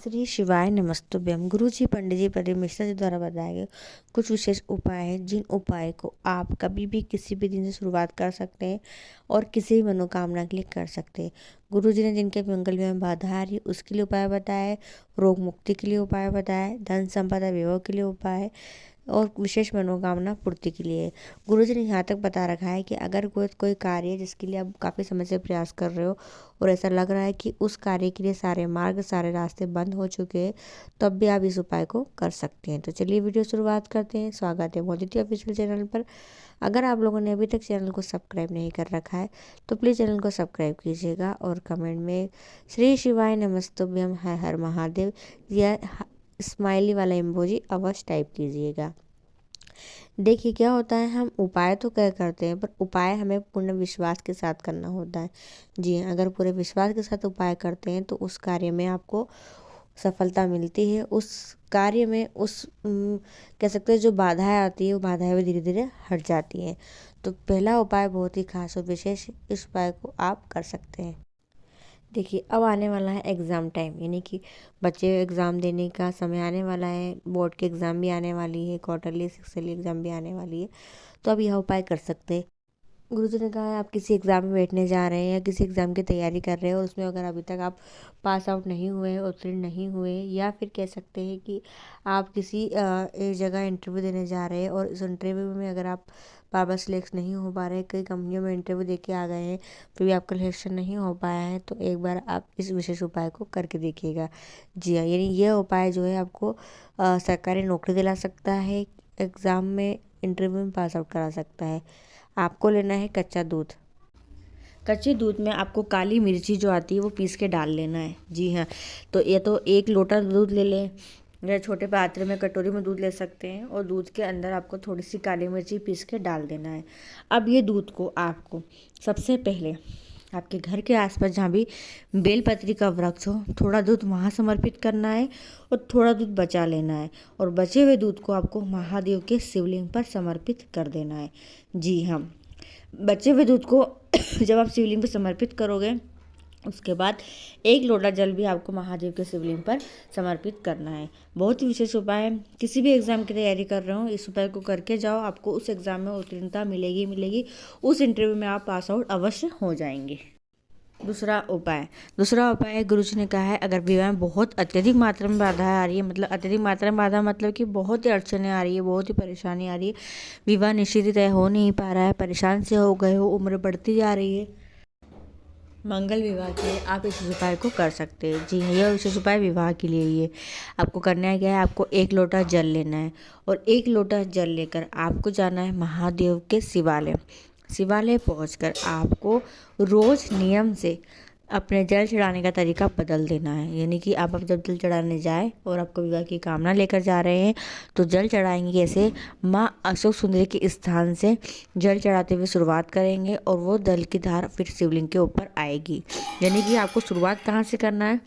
श्री शिवाय नमस्तुभ्यम। गुरु जी पंडित जी प्रदीप मिश्रा जी द्वारा बताए गए कुछ विशेष उपाय हैं, जिन उपाय को आप कभी भी किसी भी दिन से शुरुआत कर सकते हैं और किसी भी मनोकामना के लिए कर सकते हैं। गुरु जी ने जिनके मंगल में बाधा आ रही है उसके लिए उपाय बताया, रोग मुक्ति के लिए उपाय बताया, धन संपदा विवाह के लिए उपाय और विशेष मनोकामना पूर्ति के लिए। गुरु जी ने यहाँ तक बता रखा है कि अगर कोई कार्य है जिसके लिए आप काफ़ी समय से प्रयास कर रहे हो और ऐसा लग रहा है कि उस कार्य के लिए सारे मार्ग सारे रास्ते बंद हो चुके हैं, तब भी आप इस उपाय को कर सकते हैं। तो चलिए वीडियो शुरुआत करते हैं। स्वागत है मोदिती ऑफिशियल चैनल पर। अगर आप लोगों ने अभी तक चैनल को सब्सक्राइब नहीं कर रखा है तो प्लीज़ चैनल को सब्सक्राइब कीजिएगा और कमेंट में श्री शिवाय नमस्तुभ्यम हर हर महादेव या स्माइली वाला इमोजी अवश्य टाइप कीजिएगा। देखिए क्या होता है, हम उपाय तो क्या करते हैं पर उपाय हमें पूर्ण विश्वास के साथ करना होता है। जी हाँ, अगर पूरे विश्वास के साथ उपाय करते हैं तो उस कार्य में आपको सफलता मिलती है। उस कार्य में कह सकते हैं जो बाधाएं आती है वो बाधाएं भी धीरे धीरे हट जाती हैं। तो पहला उपाय बहुत ही खास और विशेष, इस उपाय को आप कर सकते हैं। देखिए अब आने वाला है एग्ज़ाम टाइम, यानी कि बच्चे एग्ज़ाम देने का समय आने वाला है। बोर्ड के एग्ज़ाम भी आने वाली है, क्वार्टरली सिक्सरली एग्ज़ाम भी आने वाली है। तो अब यह उपाय कर सकते हैं। गुरुजी ने कहा है आप किसी एग्ज़ाम में बैठने जा रहे हैं या किसी एग्ज़ाम की तैयारी कर रहे हैं और उसमें अगर अभी तक आप पास आउट नहीं हुए, उत्तीर्ण नहीं हुए, या फिर कह सकते हैं कि आप किसी एक जगह इंटरव्यू देने जा रहे हैं और इस इंटरव्यू में अगर आप बार बार सिलेक्ट नहीं हो पा रहे, कई कंपनियों में इंटरव्यू दे के आ गए हैं फिर भी आपका सिलेक्शन नहीं हो पाया है, तो एक बार आप इस विशेष उपाय को करके देखिएगा। जी हाँ, यानी यह उपाय जो है आपको सरकारी नौकरी दिला सकता है, एग्ज़ाम में इंटरव्यू में पास आउट करा सकता है। आपको लेना है कच्चा दूध। कच्चे दूध में आपको काली मिर्ची जो आती है वो पीस के डाल लेना है। जी हाँ, तो ये तो 1 लोटा दूध ले लें या छोटे पात्र में कटोरी में दूध ले सकते हैं और दूध के अंदर आपको थोड़ी सी काली मिर्ची पीस के डाल देना है। अब ये दूध को आपको सबसे पहले आपके घर के आसपास जहाँ भी बेलपत्री का वृक्ष हो, थोड़ा दूध वहाँ समर्पित करना है और थोड़ा दूध बचा लेना है और बचे हुए दूध को आपको महादेव के शिवलिंग पर समर्पित कर देना है। जी हाँ, बचे हुए दूध को जब आप शिवलिंग पर समर्पित करोगे उसके बाद 1 लोटा जल भी आपको महादेव के शिवलिंग पर समर्पित करना है। बहुत ही विशेष उपाय है। किसी भी एग्ज़ाम की तैयारी कर रहे हो इस उपाय को करके जाओ, आपको उस एग्ज़ाम में उत्तीर्णता मिलेगी। उस इंटरव्यू में आप पास आउट अवश्य हो जाएंगे। दूसरा उपाय गुरुजी ने कहा है, अगर विवाह में बहुत अत्यधिक मात्रा में बाधा आ रही है, मतलब अत्यधिक मात्रा में बाधा मतलब कि बहुत ही अड़चनें आ रही है, बहुत ही परेशानी आ रही है, विवाह निश्चित तय हो नहीं पा रहा है, परेशान से हो गए हो, उम्र बढ़ती जा रही है, मंगल विवाह के लिए आप इस उपाय को कर सकते हैं। जी हाँ, यह विशेष उपाय विवाह के लिए ही है। आपको करना है क्या है, आपको 1 लोटा जल लेना है और 1 लोटा जल लेकर आपको जाना है महादेव के शिवालय पहुंचकर आपको रोज़ नियम से अपने जल चढ़ाने का तरीका बदल देना है। यानी कि आप जब जल चढ़ाने जाए और आपको विवाह की कामना लेकर जा रहे हैं तो जल चढ़ाएंगे कैसे, माँ अशोक सुंदरी के स्थान से जल चढ़ाते हुए शुरुआत करेंगे और वो जल की धार फिर शिवलिंग के ऊपर आएगी। यानी कि आपको शुरुआत कहाँ से करना है,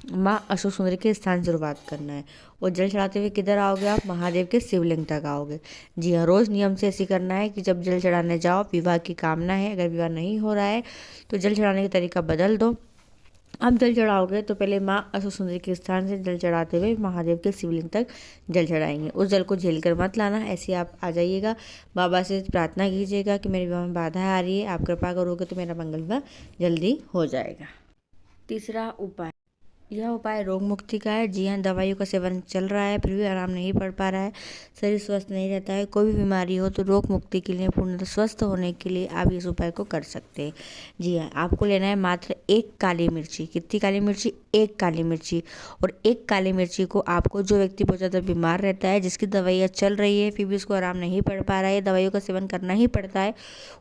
माँ अशोक सुंदरी के स्थान से शुरुआत करना है और जल चढ़ाते हुए किधर आओगे, आप महादेव के शिवलिंग तक आओगे। जी हाँ, रोज़ नियम से ऐसे करना है कि जब जल चढ़ाने जाओ, विवाह की कामना है, अगर विवाह नहीं हो रहा है तो जल चढ़ाने का तरीका बदल दो। अब जल चढ़ाओगे तो पहले माँ अशोक सुंदरी के स्थान से जल चढ़ाते हुए महादेव के शिवलिंग तक जल चढ़ाएंगे। उस जल को झेल कर मत लाना, ऐसे आप आ जाइएगा, बाबा से प्रार्थना कीजिएगा कि मेरे विवाह में बाधा आ रही है, आप कृपा करोगे तो मेरा मंगल विवाह जल्दी हो जाएगा। तीसरा उपाय, यह उपाय रोग मुक्ति का है। जी हाँ, दवाइयों का सेवन चल रहा है फिर भी आराम नहीं पड़ पा रहा है, शरीर स्वस्थ नहीं रहता है, कोई भी बीमारी हो तो रोग मुक्ति के लिए, पूर्णतः स्वस्थ होने के लिए आप इस उपाय को कर सकते हैं। जी हाँ, आपको लेना है मात्र 1 काली मिर्ची। कितनी काली मिर्ची, 1 काली मिर्ची। और 1 काली मिर्ची को आपको, जो व्यक्ति बहुत ज़्यादा बीमार रहता है, जिसकी दवाइयाँ चल रही है फिर भी उसको आराम नहीं पड़ पा रहा है, दवाइयों का सेवन करना ही पड़ता है,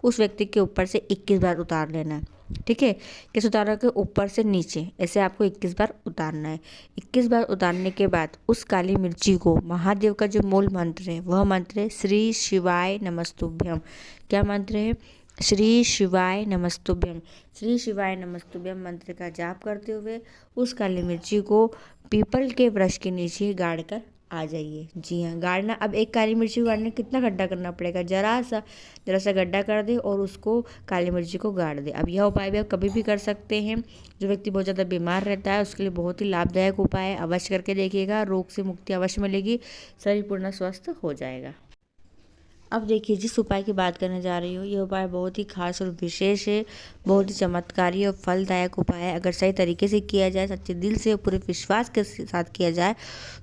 उस व्यक्ति के ऊपर से 21 बार उतार लेना है। ठीक है, किस उतारा के ऊपर से नीचे, ऐसे आपको 21 बार उतारना है। 21 बार उतारने के बाद उस काली मिर्ची को, महादेव का जो मूल मंत्र है वह मंत्र है श्री शिवाय नमस्तुभ्यम। क्या मंत्र है, श्री शिवाय नमस्तुभ्यम। श्री शिवाय नमस्तुभ्यम मंत्र का जाप करते हुए उस काली मिर्ची को पीपल के वृक्ष के नीचे गाड़ कर आ जाइए। जी हाँ, गाड़ना, अब एक काली मिर्ची को गाड़ने कितना गड्ढा करना पड़ेगा, जरा सा गड्ढा कर दे और उसको काली मिर्ची को गाड़ दे। अब यह उपाय भी आप कभी भी कर सकते हैं। जो व्यक्ति बहुत ज़्यादा बीमार रहता है उसके लिए बहुत ही लाभदायक उपाय है, अवश्य करके देखिएगा, रोग से मुक्ति अवश्य मिलेगी, शरीर पूर्ण स्वस्थ हो जाएगा। अब देखिए, जिस उपाय की बात करने जा रही हूँ ये उपाय बहुत ही खास और विशेष है, बहुत ही चमत्कारी और फलदायक उपाय है। अगर सही तरीके से किया जाए, सच्चे दिल से और पूरे विश्वास के साथ किया जाए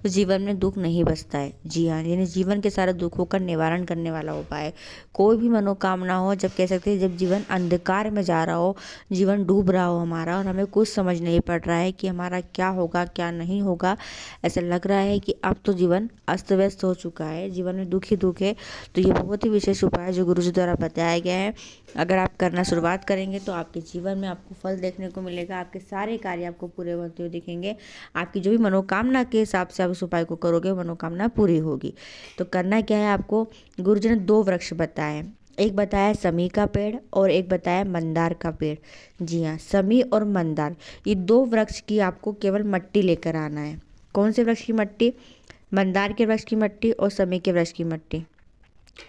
तो जीवन में दुख नहीं बचता है। जी हाँ, यानी जीवन के सारे दुखों का निवारण करने वाला उपाय है। कोई भी मनोकामना हो, जब कह सकते हैं जब जीवन अंधकार में जा रहा हो, जीवन डूब रहा हो हमारा और हमें कुछ समझ नहीं पड़ रहा है कि हमारा क्या होगा क्या नहीं होगा, ऐसा लग रहा है कि अब तो जीवन अस्त व्यस्त हो चुका है, जीवन में दुख ही दुख है, तो ये बहुत ही विशेष उपाय जो गुरुजी द्वारा बताया गया है। अगर आप करना शुरुआत करेंगे तो आपके जीवन में आपको फल देखने को मिलेगा, आपके सारे कार्य आपको पूरे होते हुए दिखेंगे। आपकी जो भी मनोकामना के हिसाब से आप इस उपाय को करोगे मनोकामना पूरी होगी। तो करना क्या है आपको, गुरुजी ने 2 वृक्ष बताए, एक बताया समी का पेड़ और एक बताया मंदार का पेड़। जी हाँ, समी और मंदार, ये 2 वृक्ष की आपको केवल मट्टी लेकर आना है। कौन से वृक्ष की मट्टी, मंदार के वृक्ष की मट्टी और समी के वृक्ष की मट्टी,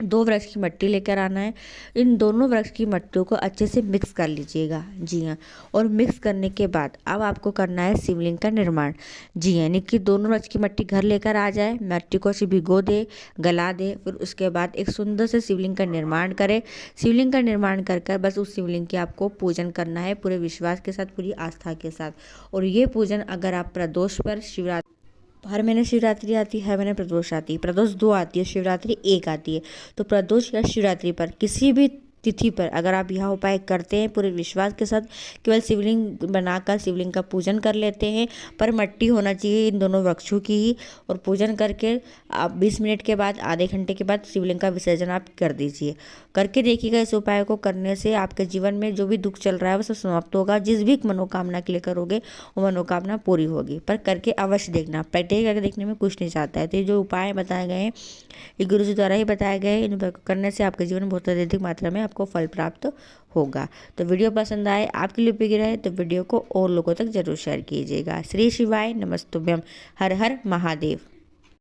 2 वृक्ष की मट्टी लेकर आना है। इन दोनों वृक्ष की मट्टियों को अच्छे से मिक्स कर लीजिएगा। जी हाँ, और मिक्स करने के बाद अब आपको करना है शिवलिंग का निर्माण। जी हाँ, यानी कि दोनों वृक्ष की मट्टी घर लेकर आ जाए, मट्टी को अच्छे भिगो दे, गला दे, फिर उसके बाद एक सुंदर से शिवलिंग का निर्माण करे। शिवलिंग का निर्माण कर कर बस उस शिवलिंग की आपको पूजन करना है पूरे विश्वास के साथ, पूरी आस्था के साथ। और ये पूजन अगर आप प्रदोष पर, शिवरात्रि, हर महीने शिवरात्रि आती है, हर महीने प्रदोष आती है, प्रदोष 2 आती है, शिवरात्रि 1 आती है। तो प्रदोष या शिवरात्रि पर किसी भी तिथि पर अगर आप यह उपाय करते हैं पूरे विश्वास के साथ, केवल शिवलिंग बनाकर शिवलिंग का पूजन कर लेते हैं, पर मट्टी होना चाहिए इन दोनों वृक्षों की ही, और पूजन करके आप 20 मिनट के बाद, आधे घंटे के बाद शिवलिंग का विसर्जन आप कर दीजिए। करके देखिएगा, इस उपाय को करने से आपके जीवन में जो भी दुख चल रहा है वो सब समाप्त होगा। जिस भी मनोकामना के लिए करोगे वो मनोकामना पूरी होगी, पर करके अवश्य देखना, प्रैक्टिकल करके देखने में कुछ नहीं चाहता है। तो ये जो उपाय बताए गए हैं ये गुरु जी द्वारा ही बताए गए हैं, इन उपाय को करने से आपके जीवन में बहुत अधिक मात्रा में आपको फल प्राप्त होगा। तो वीडियो पसंद आए, आपके लिए उपयोगी रहे तो वीडियो को और लोगों तक जरूर शेयर कीजिएगा। श्री शिवाय नमस्तुभ्यम, हर हर महादेव।